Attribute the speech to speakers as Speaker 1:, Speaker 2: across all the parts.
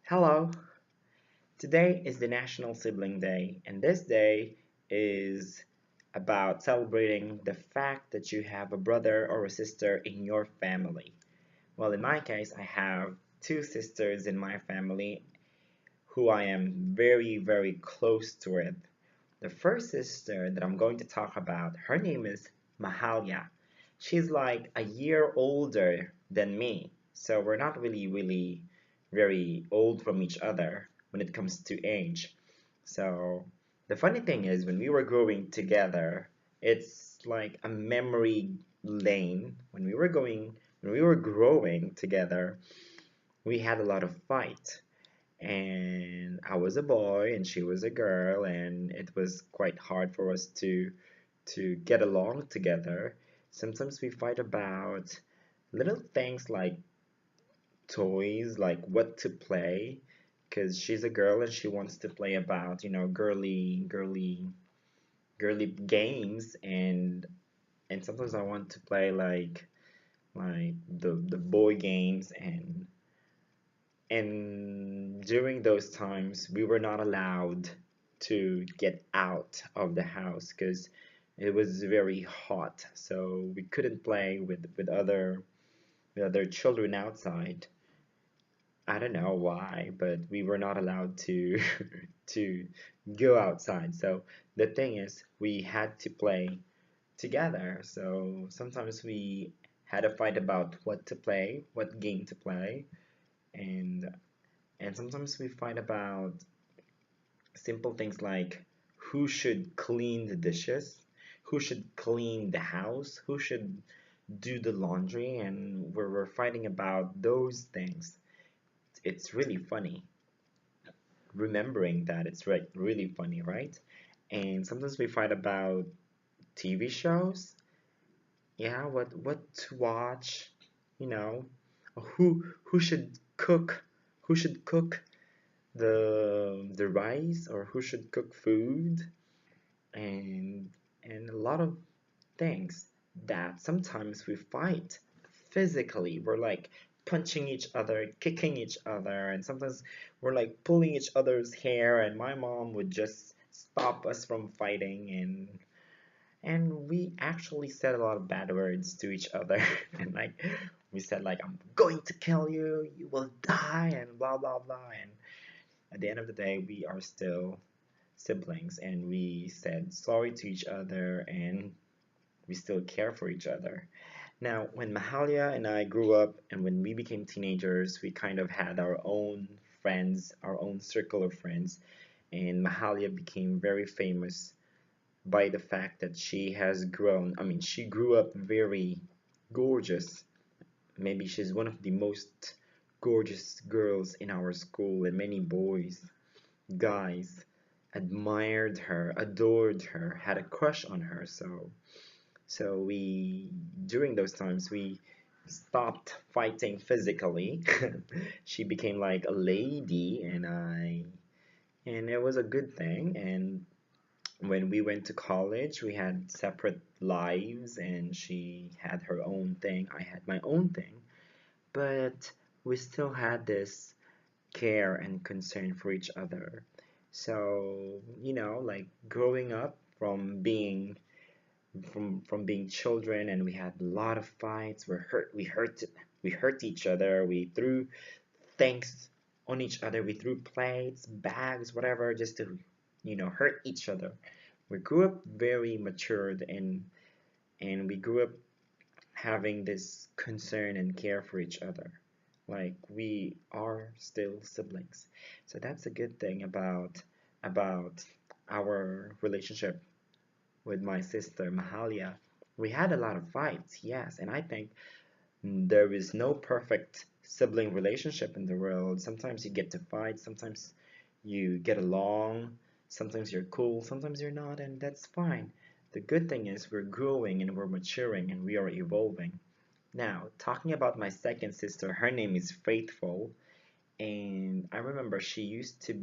Speaker 1: Hello! Today is the National Sibling Day, and this day is about celebrating the fact that you have a brother or a sister in your family. Well, in my case, I have two sisters in my family who I am very, very close to with. The first sister that I'm going to talk about, her name is Mahalia. She's like a year older than me, so we're not really very old from each other when it comes to age. So the funny thing is, when we were growing together, it's like a memory lane. When we were growing together, we had a lot of fight, and I was a boy and she was a girl, and it was quite hard for us to get along together. Sometimes we fight about little things like toys, like what to play, because she's a girl and she wants to play about, girly games, and sometimes I want to play like the boy games, and during those times, we were not allowed to get out of the house because it was very hot. So we couldn't play with other children outside. I don't know why, but we were not allowed to to go outside. So the thing is, we had to play together. So sometimes we had a fight about what to play, what game to play, and and sometimes we fight about simple things like who should clean the dishes, who should clean the house, who should do the laundry, and we're fighting about those things. It's really funny. Remembering that, it's really funny, right? And sometimes we fight about TV shows. Yeah, what to watch, you know, who should cook, who should cook the rice, or who should cook food, and and a lot of things that sometimes we fight physically. We're like punching each other, kicking each other, and sometimes we're like pulling each other's hair, and my mom would just stop us from fighting, and we actually said a lot of bad words to each other and like we said like I'm going to kill you, you will die, and blah blah blah, and at the end of the day we are still siblings, and we said sorry to each other, and we still care for each other. Now, when Mahalia and I grew up and when we became teenagers, we kind of had our own friends, our own circle of friends, and Mahalia became very famous by the fact that she has grown. I mean, she grew up very gorgeous. Maybe she's one of the most gorgeous girls in our school, and many boys, guys, admired her, adored her, had a crush on her. So we, during those times, we stopped fighting physically. She became like a lady, and it was a good thing. And when we went to college, we had separate lives, and she had her own thing, I had my own thing, but we still had this care and concern for each other. So, like growing up from being children, and we had a lot of fights. We hurt each other. We threw things on each other. We threw plates, bags, whatever, just to, hurt each other. We grew up very matured, and we grew up having this concern and care for each other. Like we are still siblings. So that's a good thing about our relationship with my sister Mahalia. We had a lot of fights, yes, and I think there is no perfect sibling relationship in the world. Sometimes you get to fight, sometimes you get along, sometimes you're cool, sometimes you're not, and that's fine. The good thing is we're growing and we're maturing and we are evolving. Now, talking about my second sister, her name is Faithful, and I remember she used to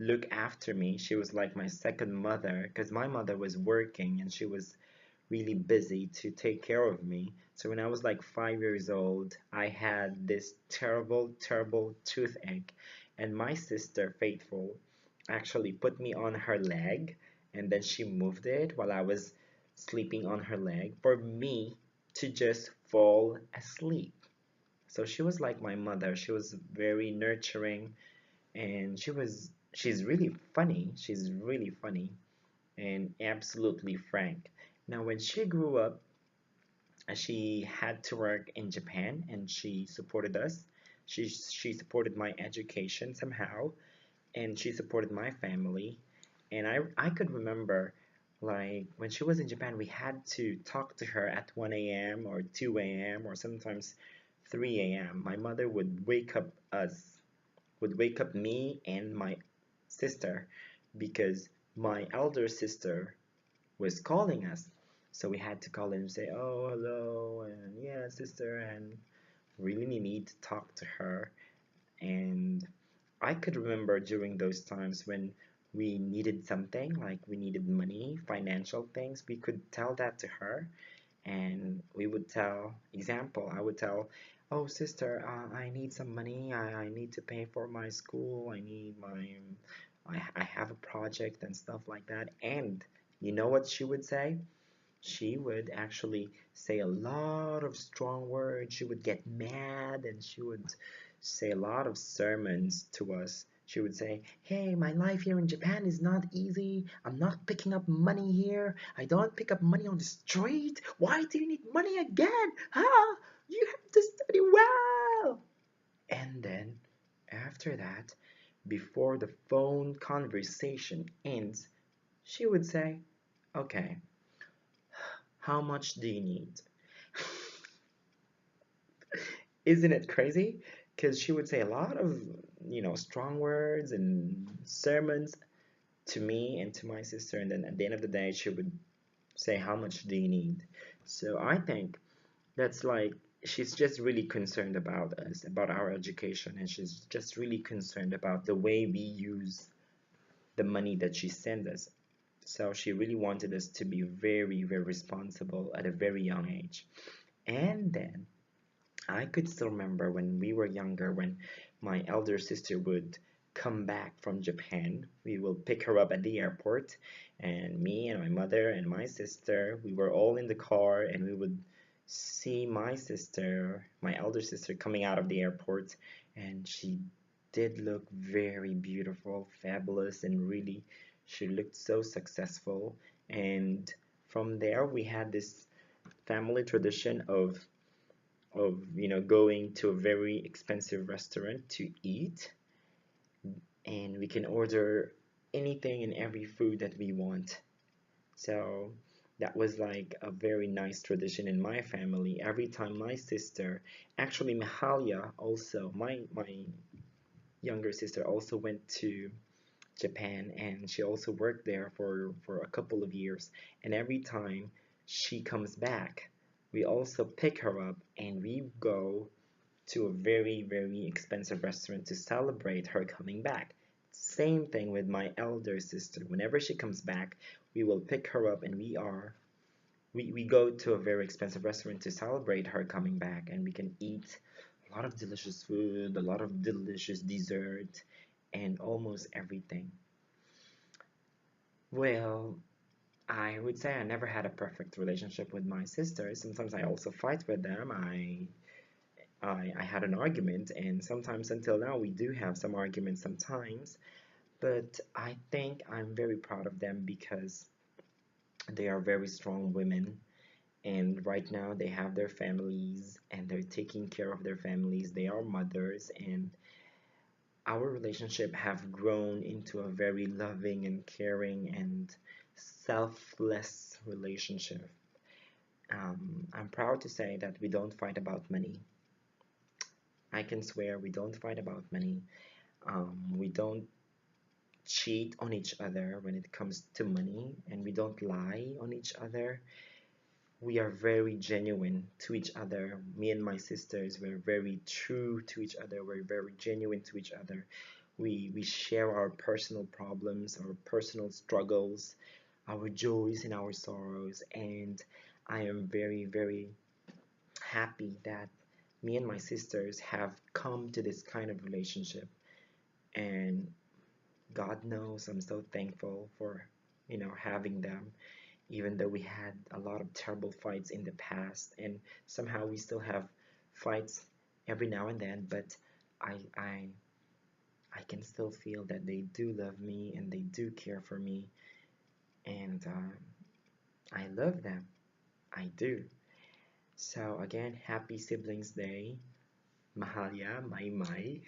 Speaker 1: look after me. She was like my second mother because my mother was working and she was really busy to take care of me. So when I was like 5 years old, I had this terrible, terrible toothache, and my sister, Faithful, actually put me on her leg, and then she moved it while I was sleeping on her leg for me to just fall asleep. So she was like my mother. She was very nurturing, and she's really funny. She's really funny and absolutely frank. Now, when she grew up, she had to work in Japan, and she supported us. She supported my education somehow, and she supported my family. And I could remember, like, when she was in Japan, we had to talk to her at 1 a.m. or 2 a.m. or sometimes 3 a.m. My mother would wake up me and my sister because my elder sister was calling us. So we had to call and say, "Oh, hello," and "Yeah, sister," and really need to talk to her. And I could remember during those times when we needed something, like we needed money, financial things, we could tell that to her, and we would tell, example, I would tell, "Oh, sister, I need some money. I need to pay for my school. I have a project and stuff like that." And you know what she would say? She would actually say a lot of strong words. She would get mad and she would say a lot of sermons to us. She would say, "Hey, my life here in Japan is not easy. I'm not picking up money here. I don't pick up money on the street. Why do you need money again? Huh? You have to study well." And then, after that, before the phone conversation ends, she would say, "Okay, how much do you need?" Isn't it crazy? Because she would say a lot of, strong words and sermons to me and to my sister, and then at the end of the day, she would say, "How much do you need?" So I think that's like she's just really concerned about us, about our education, and she's just really concerned about the way we use the money that she sends us. So she really wanted us to be very, very responsible at a very young age. And then I could still remember when we were younger, when my elder sister would come back from Japan. We will pick her up at the airport, and me and my mother and my sister, we were all in the car, and we would see my sister, my elder sister, coming out of the airport, and she did look very beautiful, fabulous, and really, she looked so successful. And from there, we had this family tradition of going to a very expensive restaurant to eat, and we can order anything and every food that we want. So that was like a very nice tradition in my family. Every time my sister, actually Mahalia also, my younger sister also went to Japan, and she also worked there for a couple of years, and every time she comes back, we also pick her up and we go to a very, very expensive restaurant to celebrate her coming back. Same thing with my elder sister. Whenever she comes back, we will pick her up and we go to a very expensive restaurant to celebrate her coming back, and we can eat a lot of delicious food, a lot of delicious dessert, and almost everything. Well, I would say I never had a perfect relationship with my sisters. Sometimes I also fight with them. I had an argument, and sometimes until now we do have some arguments sometimes, but I think I'm very proud of them because they are very strong women, and right now they have their families and they're taking care of their families. They are mothers, and our relationship have grown into a very loving and caring and selfless relationship. I'm proud to say that we don't fight about money. I can swear we don't fight about money. We don't cheat on each other when it comes to money, and we don't lie on each other. We are very genuine to each other. Me and my sisters, we're very true to each other. We're very genuine to each other. We share our personal problems, our personal struggles. our joys and our sorrows. And I am very, very happy that me and my sisters have come to this kind of relationship. And God knows I'm so thankful for, having them, even though we had a lot of terrible fights in the past, and somehow we still have fights every now and then, but I I I can still feel that they do love me and they do care for me, and I love them. I do. So again, happy Siblings Day, Mahalia, Mai,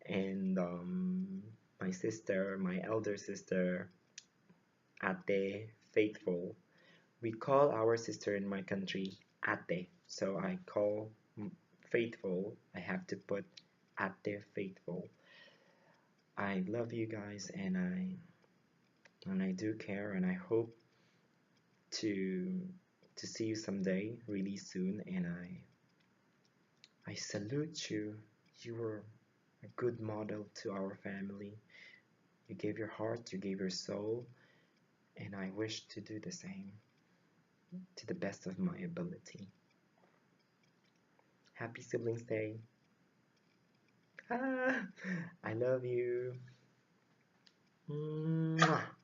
Speaker 1: and my sister, my elder sister, Ate, Faithful. We call our sister in my country Ate, so I call Faithful. I have to put Ate Faithful. I love you guys, and I do care, and I hope to see you someday, really soon. And I salute you. You were a good model to our family. You gave your heart, you gave your soul, and I wish to do the same to the best of my ability. Happy Siblings Day. Ah, I love you. Mwah.